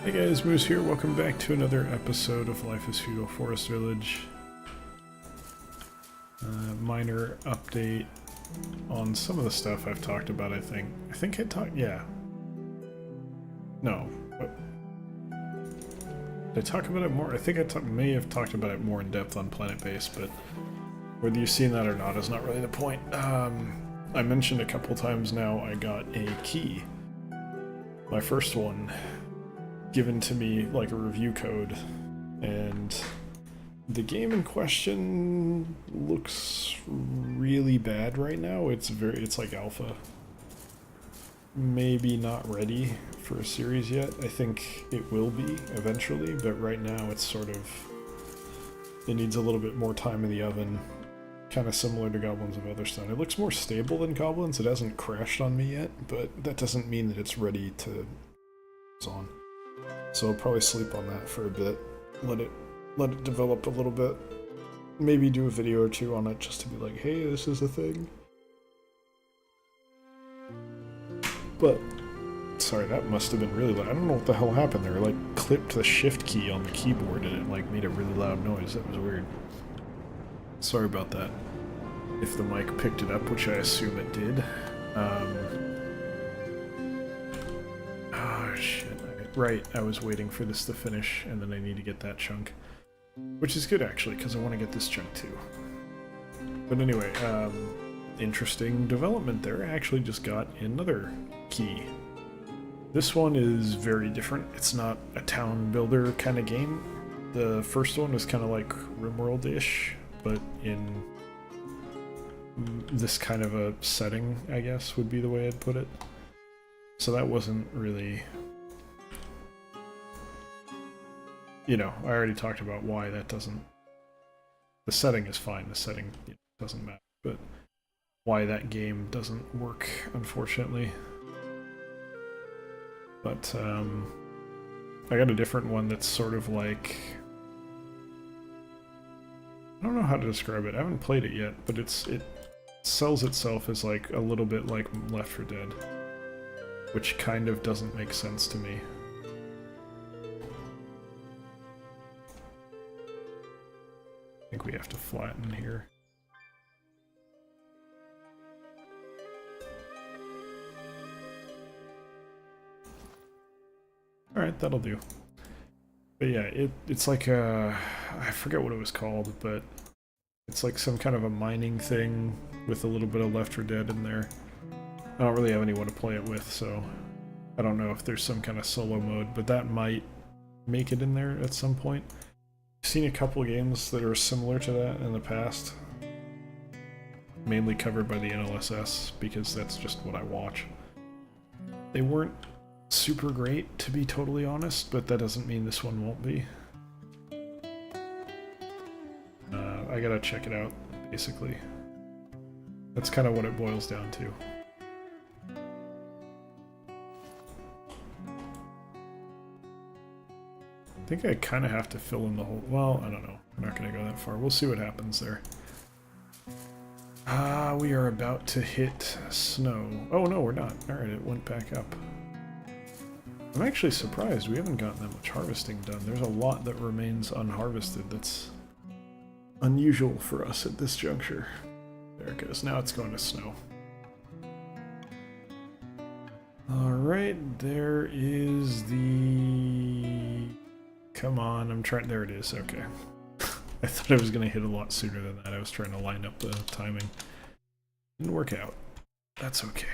Hey guys, Moose here. Welcome back to another episode of Life is Feudal Forest Village. Minor update on some of the stuff I've talked about, I think. Yeah. No. What? Did I talk about it more? I think I may have talked about it more in depth on Planet Base, but whether you've seen that or not is not really the point. I mentioned a couple times now I got a key. My first one given to me like a review code, and the game in question looks really bad right now. It's like alpha. Maybe not ready for a series yet. I think it will be eventually, but right now it's sort of, it needs a little bit more time in the oven. Kind of similar to Goblins of Otherstone. It looks more stable than Goblins. It hasn't crashed on me yet, but that doesn't mean that it's ready to on. So I'll probably sleep on that for a bit. Let it develop a little bit. Maybe do a video or two on it just to be like, hey, this is a thing. But sorry, that must have been really loud. I don't know what the hell happened there. I like clipped the shift key on the keyboard and it like made a really loud noise. That was weird. Sorry about that. If the mic picked it up, which I assume it did. Oh shit. Right, I was waiting for this to finish, and then I need to get that chunk. Which is good, actually, because I want to get this chunk, too. But anyway, interesting development there. I actually just got another key. This one is very different. It's not a town builder kind of game. The first one was kind of like RimWorld-ish, but in this kind of a setting, I guess, would be the way I'd put it. So that wasn't really... You know, I already talked about why that doesn't... The setting is fine, the setting doesn't matter, but why that game doesn't work, unfortunately. But, I got a different one that's sort of like... I don't know how to describe it, I haven't played it yet, but it sells itself as like a little bit like Left 4 Dead, which kind of doesn't make sense to me. I think we have to flatten here. Alright, that'll do. But yeah, it's like a... I forget what it was called, but it's like some kind of a mining thing with a little bit of Left 4 Dead in there. I don't really have anyone to play it with, so I don't know if there's some kind of solo mode, but that might make it in there at some point. I've seen a couple games that are similar to that in the past, mainly covered by the NLSS, because that's just what I watch. They weren't super great, to be totally honest, but that doesn't mean this one won't be. I gotta check it out, basically. That's kind of what it boils down to. I think I kind of have to fill in the whole... Well, I don't know. We're not going to go that far. We'll see what happens there. We are about to hit snow. Oh, no, we're not. Alright, it went back up. I'm actually surprised. We haven't gotten that much harvesting done. There's a lot that remains unharvested. That's unusual for us at this juncture. There it goes. Now it's going to snow. Alright, there is the... Come on, I'm trying... There it is, okay. I thought I was going to hit a lot sooner than that. I was trying to line up the timing. Didn't work out. That's okay.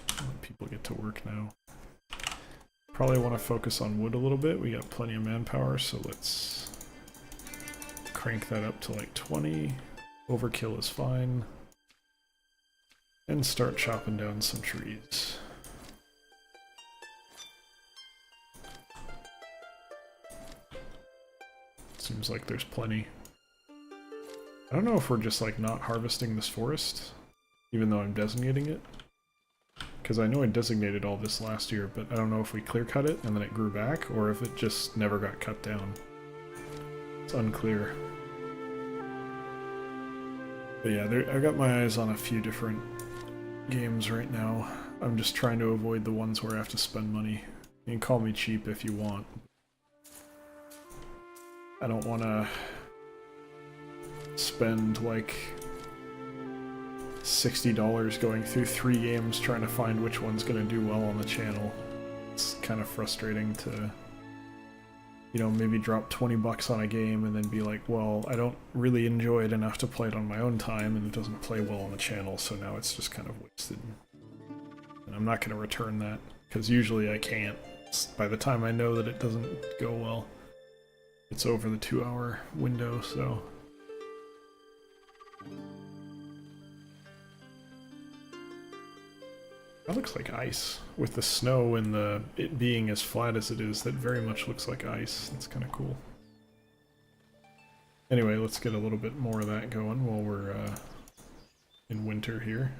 Let people get to work now. Probably want to focus on wood a little bit. We got plenty of manpower, so let's crank that up to like 20. Overkill is fine. And start chopping down some trees. Seems like there's plenty. I don't know if we're just like not harvesting this forest, even though I'm designating it. Because I know I designated all this last year, but I don't know if we clear cut it and then it grew back, or if it just never got cut down. It's unclear. But yeah, I got my eyes on a few different games right now. I'm just trying to avoid the ones where I have to spend money. You can call me cheap if you want. I don't want to spend like $60 going through 3 games trying to find which one's going to do well on the channel. It's kind of frustrating to, you know, maybe drop 20 bucks on a game and then be like, well, I don't really enjoy it enough to play it on my own time and it doesn't play well on the channel, so now it's just kind of wasted. And I'm not going to return that, because usually I can't. By the time I know that it doesn't go well, it's over the 2-hour window, so... That looks like ice. With the snow and it being as flat as it is, that very much looks like ice. That's kind of cool. Anyway, let's get a little bit more of that going while we're in winter here.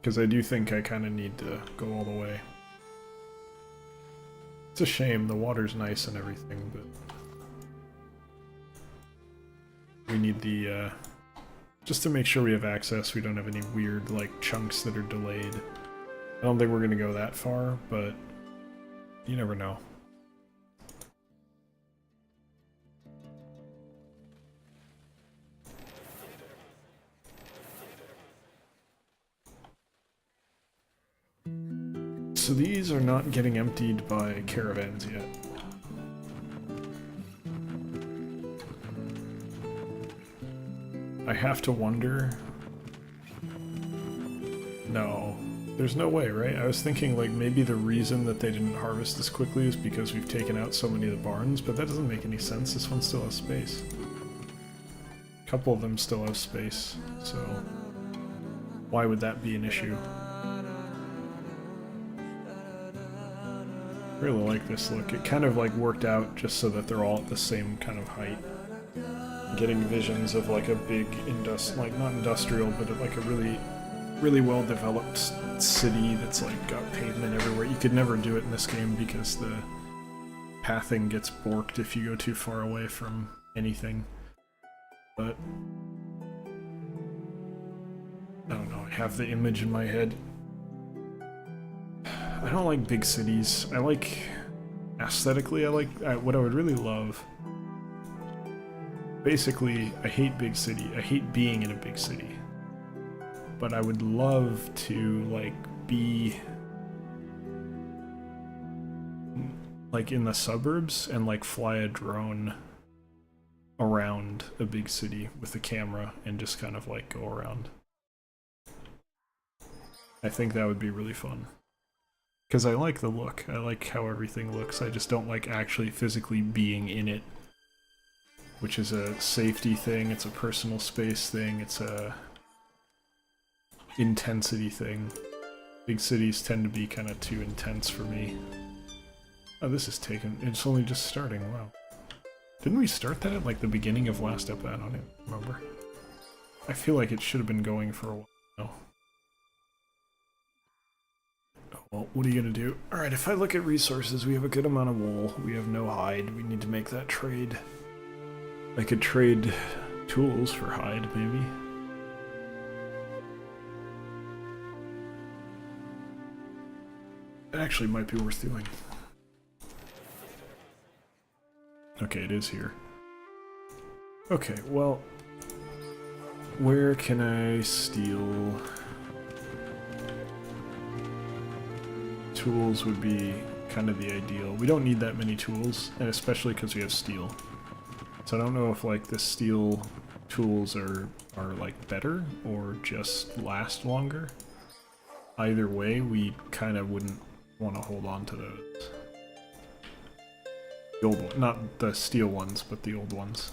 Because I do think I kind of need to go all the way. It's a shame, the water's nice and everything, but... we need the, just to make sure we have access, we don't have any weird, like, chunks that are delayed. I don't think we're gonna go that far, but you never know. So these are not getting emptied by caravans yet. I have to wonder... No. There's no way, right? I was thinking, like, maybe the reason that they didn't harvest this quickly is because we've taken out so many of the barns, but that doesn't make any sense. This one still has space. A couple of them still have space, so... why would that be an issue? I really like this look. It kind of, like, worked out just so that they're all at the same kind of height. Getting visions of like a big like not industrial, but like a really well developed city that's like got pavement everywhere. You could never do it in this game because the pathing gets borked if you go too far away from anything. But I don't know, I have the image in my head. I don't like big cities. I like aesthetically, what I would really love. Basically, I hate big city. I hate being in a big city. But I would love to, like, be... like, in the suburbs and, like, fly a drone around a big city with a camera and just kind of, like, go around. I think that would be really fun. Because I like the look. I like how everything looks. I just don't like actually physically being in it. Which is a safety thing, it's a personal space thing, it's a intensity thing. Big cities tend to be kind of too intense for me. Oh, this is taken. It's only just starting, wow. Didn't we start that at like the beginning of last episode? I don't even remember. I feel like it should have been going for a while now. Oh, well, what are you gonna do? Alright, if I look at resources, we have a good amount of wool. We have no hide. We need to make that trade. I could trade tools for hide, maybe. It actually might be worth doing. Okay, it is here. Okay, well... where can I steal... Tools would be kind of the ideal. We don't need that many tools, and especially because we have steel. So I don't know if like the steel tools are like better or just last longer. Either way, we kind of wouldn't want to hold on to those. The old one, not the steel ones, but the old ones.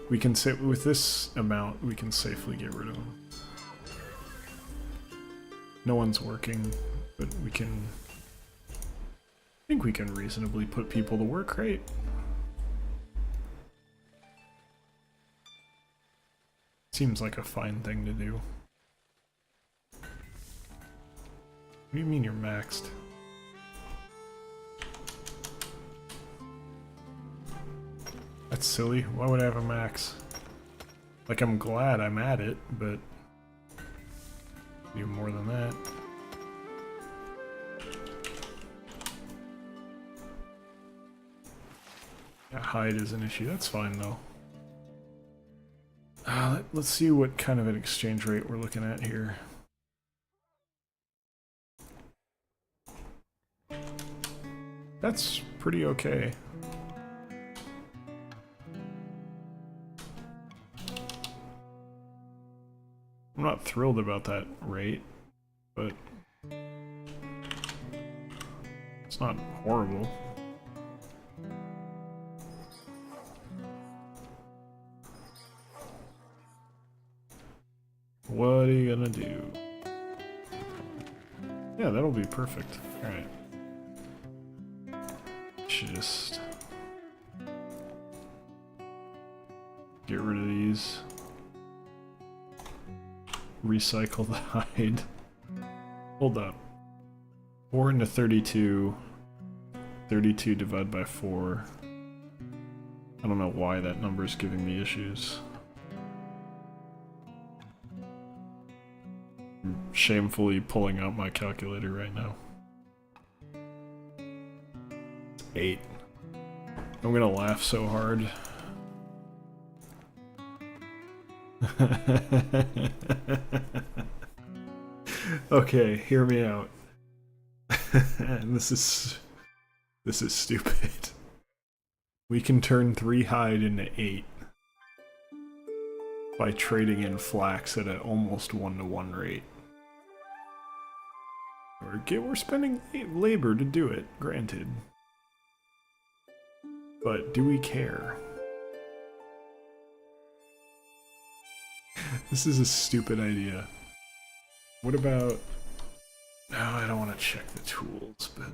We can say with this amount, we can safely get rid of them. No one's working, but we can. I think we can reasonably put people to work, right? Seems like a fine thing to do. What do you mean you're maxed? That's silly. Why would I have a max? Like, I'm glad I'm at it, but... do more than that. Yeah, hide is an issue. That's fine though. Let's see what kind of an exchange rate we're looking at here. That's pretty okay. I'm not thrilled about that rate, but it's not horrible. What are you gonna do? Yeah, that'll be perfect. Alright. Just get rid of these. Recycle the hide. Hold up. 4 into 32. 32 divided by 4. I don't know why that number is giving me issues. I'm shamefully pulling out my calculator right now. It's 8. I'm gonna laugh so hard. Okay, hear me out. And this is stupid. We can turn 3 hide into 8 by trading in flax at an almost 1-to-1 rate. We're spending labor to do it, granted. But do we care? This is a stupid idea. What about... No, I don't want to check the tools, but...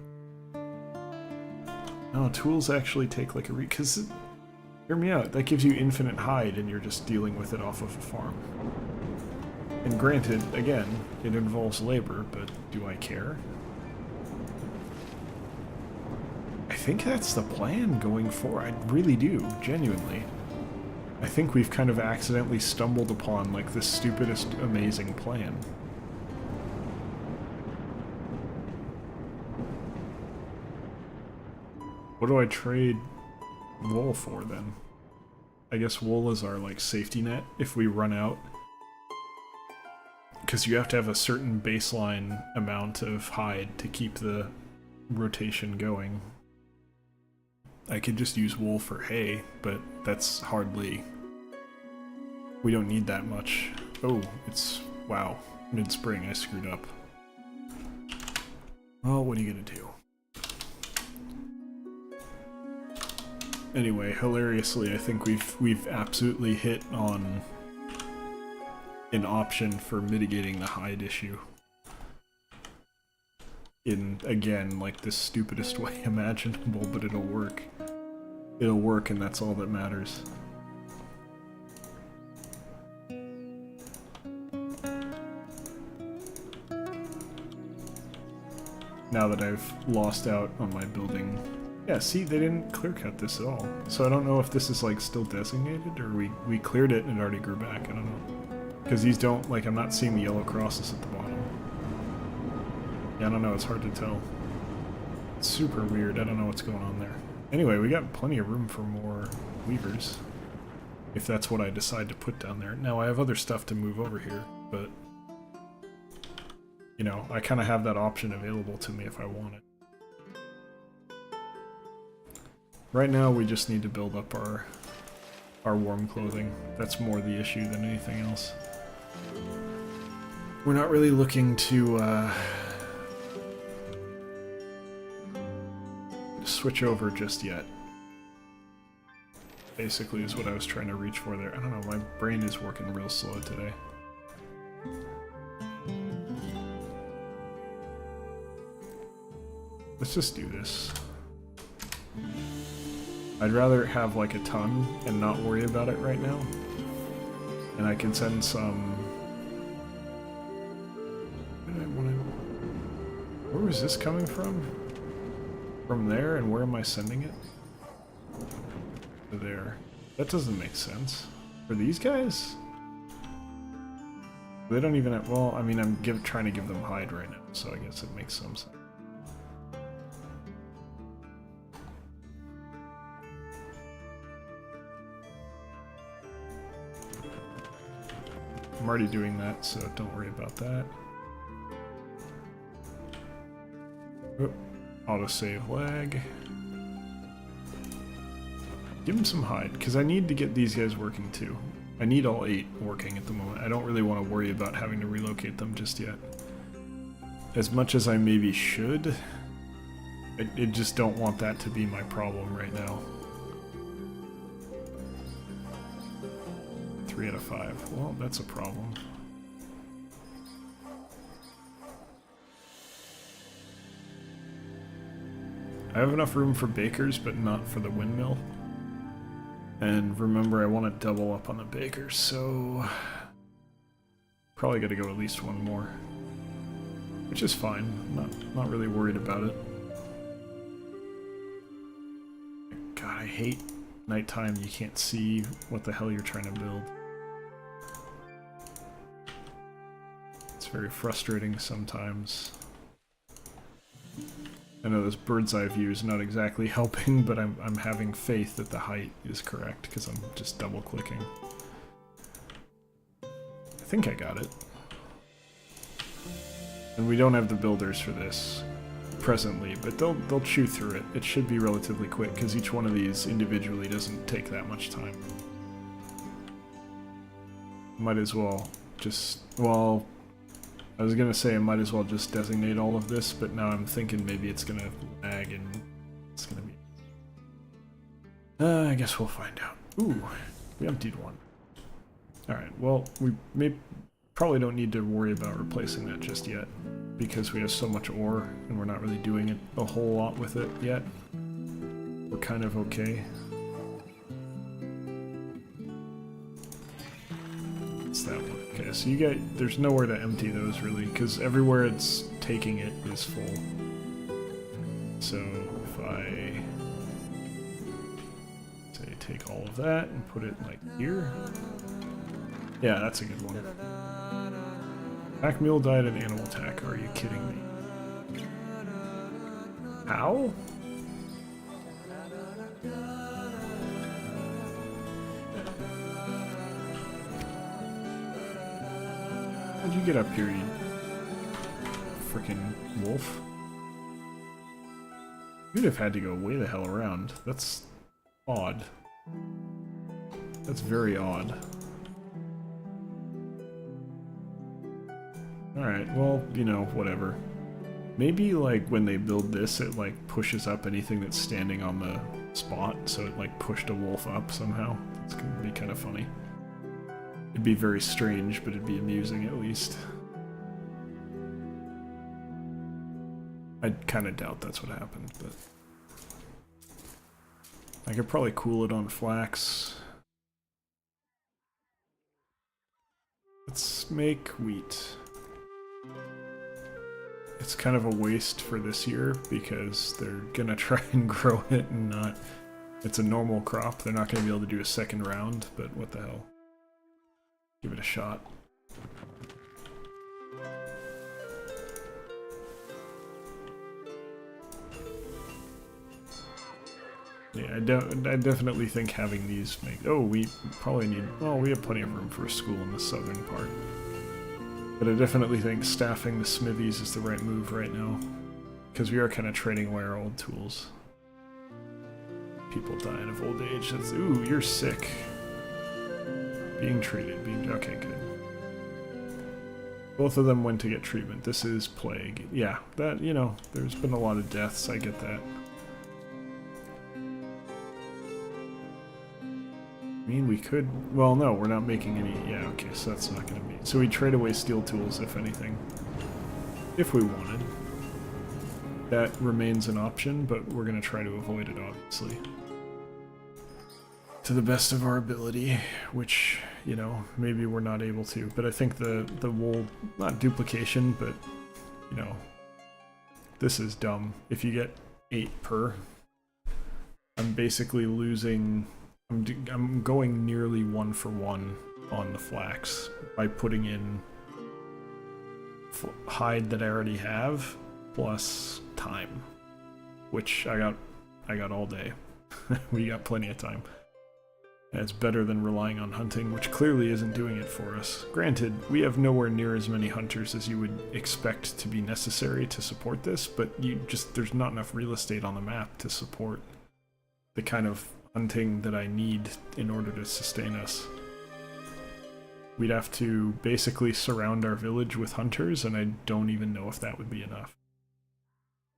No, tools actually take like a because... Hear me out, that gives you infinite hide and you're just dealing with it off of a farm. And granted, again, it involves labor, but do I care? I think that's the plan going forward. I really do, genuinely. I think we've kind of accidentally stumbled upon, like, the stupidest amazing plan. What do I trade wool for, then? I guess wool is our, like, safety net if we run out. Because you have to have a certain baseline amount of hide to keep the rotation going. I could just use wool for hay, but that's hardly... We don't need that much. Oh, it's... Wow. Mid-spring, I screwed up. Well, what are you gonna do? Anyway, hilariously, I think we've absolutely hit on an option for mitigating the hide issue. In, again, like the stupidest way imaginable, but it'll work. It'll work, and that's all that matters. Now that I've lost out on my building. Yeah, see, they didn't clear cut this at all. So I don't know if this is, like, still designated, or we cleared it and it already grew back, I don't know. Because these don't, like, I'm not seeing the yellow crosses at the bottom. Yeah, I don't know, it's hard to tell. It's super weird, I don't know what's going on there. Anyway, we got plenty of room for more weavers. If that's what I decide to put down there. Now, I have other stuff to move over here, but... You know, I kind of have that option available to me if I want it. Right now, we just need to build up our warm clothing. That's more the issue than anything else. We're not really looking to switch over just yet. Basically is what I was trying to reach for there. I don't know, my brain is working real slow today. Let's just do this. I'd rather have like a ton and not worry about it right now. And I can send some... Where was this coming from? From there, and where am I sending it? To there. That doesn't make sense. For these guys? They don't even have, well, I mean, I'm trying to give them hide right now, so I guess it makes some sense. I'm already doing that, so don't worry about that. Oh, autosave lag. Give him some hide, because I need to get these guys working too. I need all 8 working at the moment. I don't really want to worry about having to relocate them just yet. As much as I maybe should, I just don't want that to be my problem right now. 3 out of 5. Well, that's a problem. I have enough room for bakers, but not for the windmill. And remember, I want to double up on the bakers, so probably got to go at least one more, which is fine. Not really worried about it. God, I hate nighttime. You can't see what the hell you're trying to build. It's very frustrating sometimes. I know this bird's eye view is not exactly helping, but I'm having faith that the height is correct because I'm just double clicking. I think I got it. And we don't have the builders for this presently, but they'll chew through it. It should be relatively quick because each one of these individually doesn't take that much time. Might as well just, well, I was gonna say I might as well just designate all of this, but now I'm thinking maybe it's gonna lag and it's gonna be... I guess we'll find out. Ooh, we emptied one. Alright, well, we probably don't need to worry about replacing that just yet, because we have so much ore and we're not really doing it a whole lot with it yet. We're kind of okay. It's that one. Okay, so you get, there's nowhere to empty those really, because everywhere it's taking it is full. So if I say take all of that and put it like here, yeah, that's a good one. Pack mule died an animal attack. Are you kidding me? How? How'd you get up here, you frickin' wolf? You'd have had to go way the hell around. That's odd. That's very odd. Alright, well, you know, whatever. Maybe, like, when they build this, it, like, pushes up anything that's standing on the spot, so it, like, pushed a wolf up somehow. It's gonna be kind of funny. It'd be very strange, but it'd be amusing at least. I kind of doubt that's what happened, but... I could probably cool it on flax. Let's make wheat. It's kind of a waste for this year because they're gonna try and grow it and not... It's a normal crop. They're not gonna be able to do a second round, but what the hell. Give it a shot. Yeah, I definitely think having these make... Oh, we probably need... Well, we have plenty of room for a school in the southern part. But I definitely think staffing the smithies is the right move right now. Because we are kind of trading away our old tools. People dying of old age. That's... Ooh, you're sick. Being treated. Okay, good. Both of them went to get treatment. This is plague. Yeah, that, you know, there's been a lot of deaths. I get that. I mean, we could... Well, no, we're not making any... Yeah, okay, so that's not going to be... So we trade away steel tools, if anything. If we wanted. That remains an option, but we're going to try to avoid it, obviously. To the best of our ability, which, you know, maybe we're not able to. But I think the wool... Not duplication, but, you know... This is dumb. If you get 8 per, I'm basically losing... I'm going nearly 1 for 1 on the flax by putting in hide that I already have, plus time, which I got all day. We got plenty of time. And it's better than relying on hunting, which clearly isn't doing it for us. Granted, we have nowhere near as many hunters as you would expect to be necessary to support this, but there's not enough real estate on the map to support the kind of hunting that I need in order to sustain us. We'd have to basically surround our village with hunters, and I don't even know if that would be enough.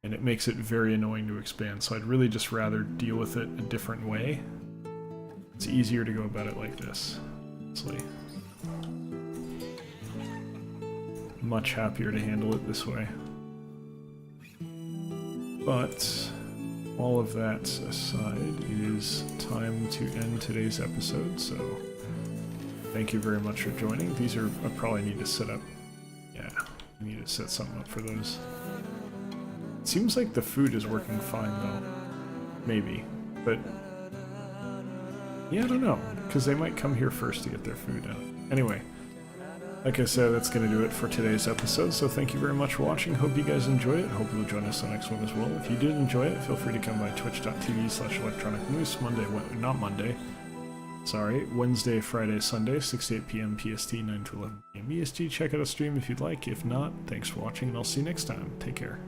And it makes it very annoying to expand, so I'd really just rather deal with it a different way. It's easier to go about it like this, honestly. Much happier to handle it this way. But all of that aside, it is time to end today's episode, so thank you very much for joining. I probably need to set up, yeah, I need to set something up for those. It seems like the food is working fine though. Maybe, but yeah, I don't know, because they might come here first to get their food out. Anyway, like I said, that's going to do it for today's episode, so thank you very much for watching. Hope you guys enjoyed it. Hope you'll join us on the next one as well. If you did enjoy it, feel free to come by twitch.tv/electronicmoose Wednesday, Friday, Sunday, 6 to 8 p.m. PST, 9 to 11 p.m. EST. Check out a stream if you'd like. If not, thanks for watching, and I'll see you next time. Take care.